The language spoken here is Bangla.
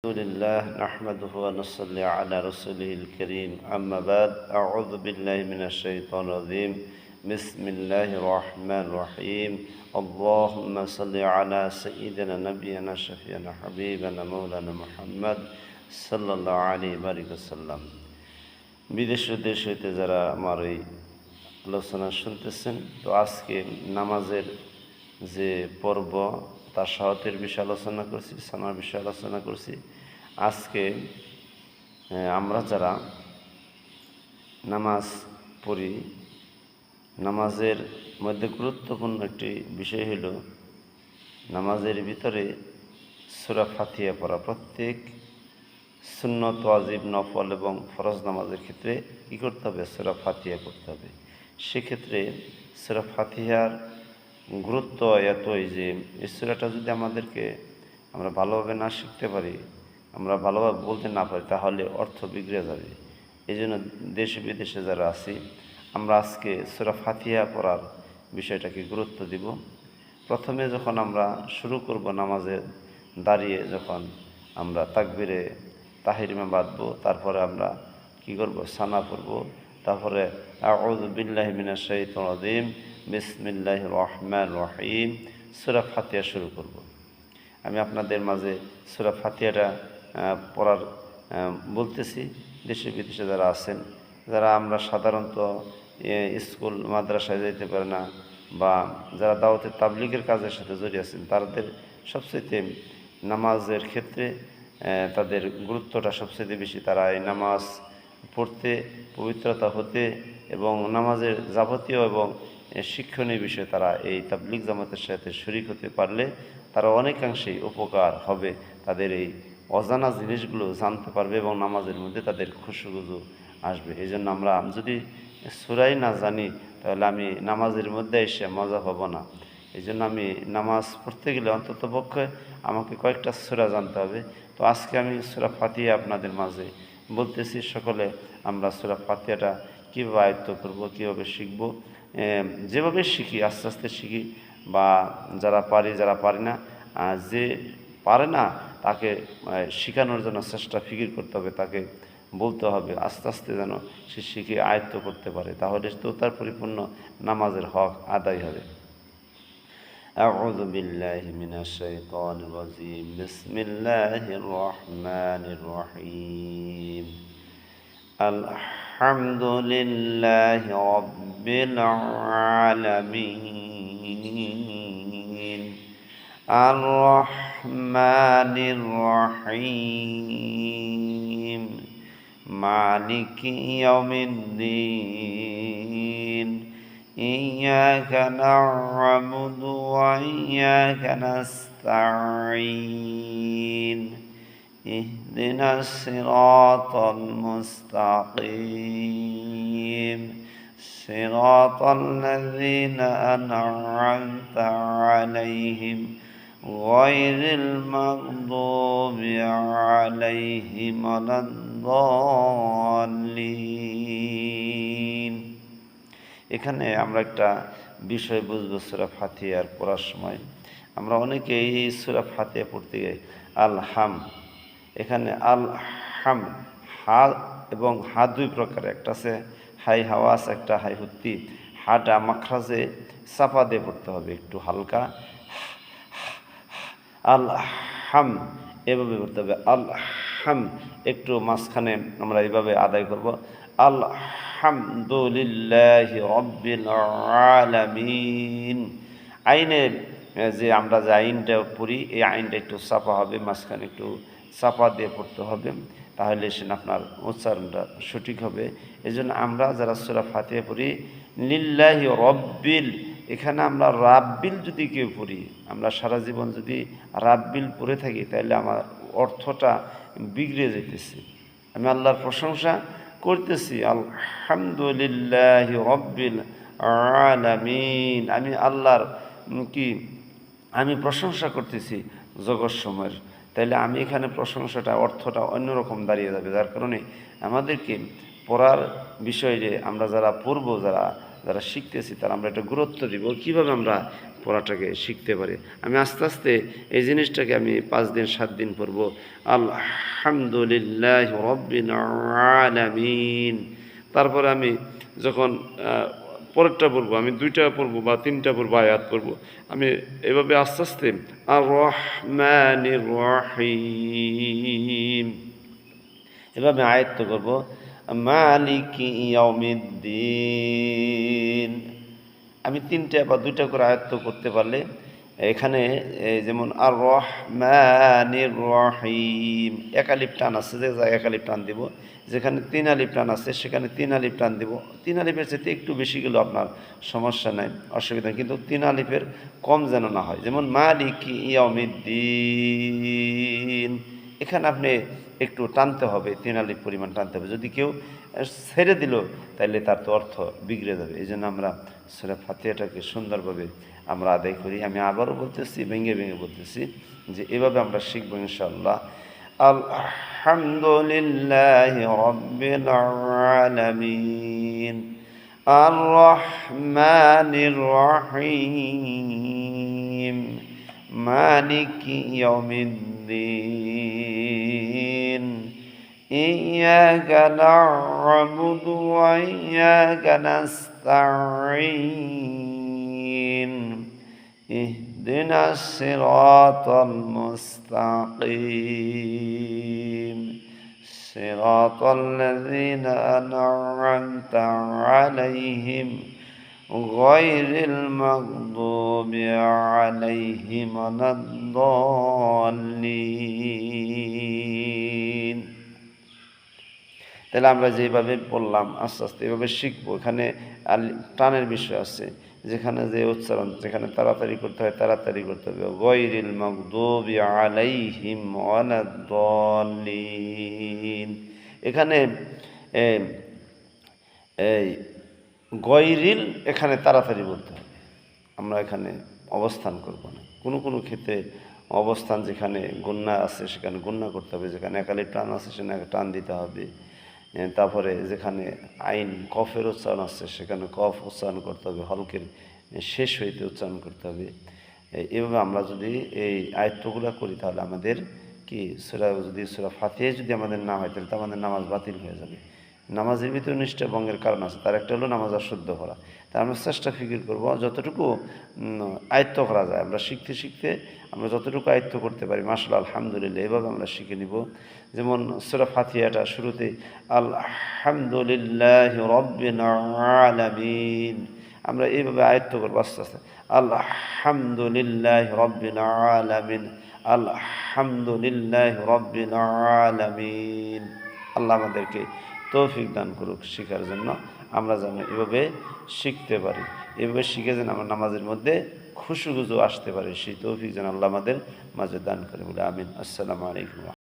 الحمد لله نحمده ونصلي على رسوله الكريم أما بعد أعوذ بالله من الشيطان الرجيم بسم الله الرحمن الرحيم اللهم صل على سيدنا نبينا شفيعنا حبيبنا مولانا محمد صلى الله عليه وسلم বিদেশ দেশ হইতে যারা আমার এই আলোচনা শুনতেছেন, তো আজকে নামাজের যে পর্ব তার শাহাদাতের বিষয়ে আলোচনা করছি, সানার বিষয়ে আলোচনা করছি। আজকে আমরা যারা নামাজ পড়ি, নামাজের মধ্যে গুরুত্বপূর্ণ একটি বিষয় হল নামাজের ভিতরে সূরা ফাতিহা পড়া। প্রত্যেক সুন্নত, ওয়াজিব, নফল এবং ফরজ নামাজের ক্ষেত্রে কী করতে হবে? সূরা ফাতিহা করতে হবে। সেক্ষেত্রে সূরা ফাতিহার গুরুত্ব এতই যে এই সূরাটা যদি আমরা ভালোভাবে না শিখতে পারি, আমরা ভালোভাবে বলতে না পারি, তাহলে অর্থ বিগড়ে যাবে। এই জন্য দেশে বিদেশে যারা আছি, আমরা আজকে সূরা ফাতিহা পড়ার বিষয়টাকে গুরুত্ব দিব। প্রথমে যখন আমরা শুরু করব, নামাজে দাঁড়িয়ে যখন আমরা তাকবীরে তাহরিমা বাঁধবো, তারপরে আমরা কী করব? সানা পড়ব। তারপরে আউযু বিল্লাহি মিনাশ শাইতানির রাজিম বিসমিল্লাহির রহমানির রহিম সূরা ফাতিহা শুরু করব। আমি আপনাদের মাঝে সূরা ফাতিহাটা পড়ার বলতেছি। দেশে বিদেশে যারা আছেন, যারা আমরা সাধারণত স্কুল মাদ্রাসায় যেতে পারে না, বা যারা দাওয়াতে তাবলীগের কাজের সাথে জড়িয়ে আছেন, তাদের সবচেয়ে নামাজের ক্ষেত্রে তাদের গুরুত্বটা সবচেয়ে বেশি। তারা এই নামাজ পড়তে, পবিত্রতা হতে এবং নামাজের যাবতীয় এবং শিক্ষণীয় বিষয়ে তারা এই তাবলীগ জামাতের সাথে শরীক হতে পারলে তারা অনেকাংশেই উপকার হবে। তাদের এই অজানা জিনিসগুলো জানতে পারবে এবং নামাজের মধ্যে তাদের খুশুখুজু আসবে। এই জন্য আমরা যদি সূরাই না জানি, তাহলে আমি নামাজের মধ্যে এসে মজা পাবো না। এই জন্য আমি নামাজ পড়তে গেলে অন্ততপক্ষে আমাকে কয়েকটা সূরা জানতে হবে। তো আজকে আমি সূরা ফাতিহা আপনাদের মাঝে বলতেছি। সকলে আমরা সূরা ফাতিহাটা কীভাবে আয়ত্ত করব, কীভাবে শিখব, যেভাবে শিখি আস্তে আস্তে শিখি, বা যারা পারি, যারা পারি না, যে পারে না তাকে শেখানোর জন্য চেষ্টা ফিকির করতে হবে, তাকে বলতে হবে, আস্তে আস্তে যেন সে শিখে আয়ত্ত করতে পারে, তাহলে তো তার পরিপূর্ণ নামাজের হক আদায় হবে। আউযু বিল্লাহি মিনাশ শাইতানির রাজিম বিসমিল্লাহির রহমানির রহিম আলহামদুলিল্লাহি রাব্বিল আলামিন আর রহমানির রহিম মালিকি ইয়াউমিদ্দিন ইয়্যাকা না'বুদু ওয়া ইয়্যাকা নাস্তাঈন ইহদিনাস সিরাতাল মুস্তাকিম সিরাতাল লাযীনা আন'আমতা আলাইহিম গায়রিল মাগদুবি আলাইহিম ওয়ালাদ-দাল্লিন। এখানে আমরা একটা বিষয় বুঝবো। সূরা ফাতিহার পড়ার সময় আমরা অনেকে এই সূরা ফাতিহা পড়তে গিয়ে আল-হাম, এখানে আল-হাম, হা এবং হা দুই প্রকার, একটা আছে হাই হাওয়াস, একটা হাই হুত্তি। হাটা মাখরাজে চাপা দিয়ে পড়তে হবে, একটু হালকা। আল-হাম এভাবে পড়তে হবে। আল-হাম একটু মাঝখানে আমরা এইভাবে আদায় করব। আলহামদুলিল্লাহি রাব্বিল আলামিন। আইনের যে আমরা যে আইনটা পড়ি, এই আইনটা একটু চাপা হবে, মাঝখানে একটু চাপা দিয়ে পড়তে হবে, তাহলে সে আপনার উচ্চারণটা সঠিক হবে। এই জন্য আমরা যারা সূরা ফাতিহা পড়ি, লিল্লাহি রাব্বিল, এখানে আমরা রাব্বিল যদি কেউ পড়ি, আমরা সারা জীবন যদি রাব্বিল পড়ে থাকি, তাহলে আমার অর্থটা বিগড়ে যেতেছে। আমি আল্লাহর প্রশংসা করতেছি, আলহামদুলিল্লাহি রাব্বিল আলামিন, আমি আল্লাহর আমি প্রশংসা করতেছি জগৎ সময়ের। তাইলে আমি এখানে প্রশংসাটা, অর্থটা অন্যরকম দাঁড়িয়ে যাবে। যার কারণে আমাদেরকে পড়ার বিষয়ে যে আমরা যারা পড়ব, যারা শিখতেছি, তারা আমরা একটা গুরুত্ব দিব। কীভাবে আমরা পড়াটাকে শিখতে পারি। আমি আস্তে আস্তে এই জিনিসটাকে আমি 5 দিন 7 দিন পড়ব। আলহামদুলিল্লাহ রাব্বিল আলামিন। তারপরে আমি যখন পরেরটা পড়বো, আমি 2টা পড়বো বা 3টা পড়বো, আয়াত পড়বো, আমি এভাবে আস্তে আস্তে আর রহমানির রহিম এভাবে আয়ত্ত করব। মালিকি ইয়াউমিদ্দিন আমি 3টা বা 2টা করে আয়ত্ত করতে পারলে এখানে যেমন আর রহমানির রহিম এক আলিফ টান আছে, যে জায়গায় এক আলিফ টান দিব, যেখানে 3 আলিফ টান আছে সেখানে 3 আলিফ টান দিব। 3 আলিফের চাইতে একটু বেশি গেলেও আপনার সমস্যা নাই, অসুবিধা, কিন্তু 3 আলিফের কম যেন না হয়। যেমন মালিকি ইয়াউমিদ্দিন এখানে আপনি একটু টানতে হবে, 3 আলিফ পরিমাণ টানতে হবে। যদি কেউ ছেড়ে দিল তাহলে তার তো অর্থ বিগড়ে যাবে। এই জন্য আমরা সূরা ফাতিহাটাকে সুন্দরভাবে আমরা আদায় করি। আমি আবারও বলতেছি, ভেঙে ভেঙে বলতেছি, যে এভাবে আমরা শিখবো ইনশাআল্লাহ। আলহামদুলিল্লাহি রাব্বিল আলামিন আর রহমানির রহিম মালিকি ইয়াউমিদ্দিন ইয়্যাকা না'বুদু ওয়া ইয়্যাকা নাস্তাঈন ইহদিনাস সিরাতাল মুস্তাকিম সিরাতাল লাযীনা আন'আমতা আলাইহিম গায়রিল মাগদুবি আলাইহিম ওয়ালাদ-দাল্লিন। তাহলে আমরা যেভাবে বললাম আস্তে আস্তে এভাবে শিখবো। এখানে টানের বিষয় আছে, যেখানে যে উচ্চারণ, যেখানে তাড়াতাড়ি করতে হয় তাড়াতাড়ি করতে হবে। গায়রিল মাগদুবি আলাইহিম ওয়ালাদ-দাল্লিন এখানে এই গয়রিল এখানে তাড়াতাড়ি বলতে হবে, আমরা এখানে অবস্থান করব না। কোনো কোনো ক্ষেত্রে অবস্থান যেখানে গুন্না আছে সেখানে গুন্না করতে হবে, যেখানে একালি টান আছে সেখানে টান দিতে হবে। তারপরে যেখানে আইন কফের উচ্চারণ আছে সেখানে কফ উচ্চারণ করতে হবে, হলকের শেষ হইতে উচ্চারণ করতে হবে। এভাবে আমরা যদি এই আয়ত্তগুলো করি তাহলে আমাদের কি সূরা ফাতিহা যদি আমাদের না হয় তাহলে তো আমাদের নামাজ বাতিল হয়ে যাবে। নামাজের ভিতরে নিষ্ঠা ভঙ্গের কারণ আছে, তার একটা হলো নামাজ অশুদ্ধ করা। তাই আমরা চেষ্টা ফিকির করবো যতটুকু আয়ত্ত করা যায়, আমরা শিখতে শিখতে আমরা যতটুকু আয়ত্ত করতে পারি মাশাআল্লাহ আলহামদুলিল্লাহ এভাবে আমরা শিখে নিব। যেমন সূরা ফাতিহাটা শুরুতে আলহামদুলিল্লাহি রাব্বিল আলামিন আমরা এইভাবে আয়ত্ত করবো আস্তে আস্তে। আলহামদুলিল্লাহি রাব্বিল আলামিন আলহামদুলিল্লাহি রাব্বিল আলামিন। আল্লাহ আমাদেরকে তৌফিক দান করুক শেখার জন্য, আমরা যেন এভাবে শিখতে পারি। এভাবে শিখে যেন আমার নামাজের মধ্যে খুশু আসতে পারে, সেই তৌফিক যেন আল্লাহ আমাদের মাঝে দান করে বলে আমিন। আসসালামু আলাইকুম।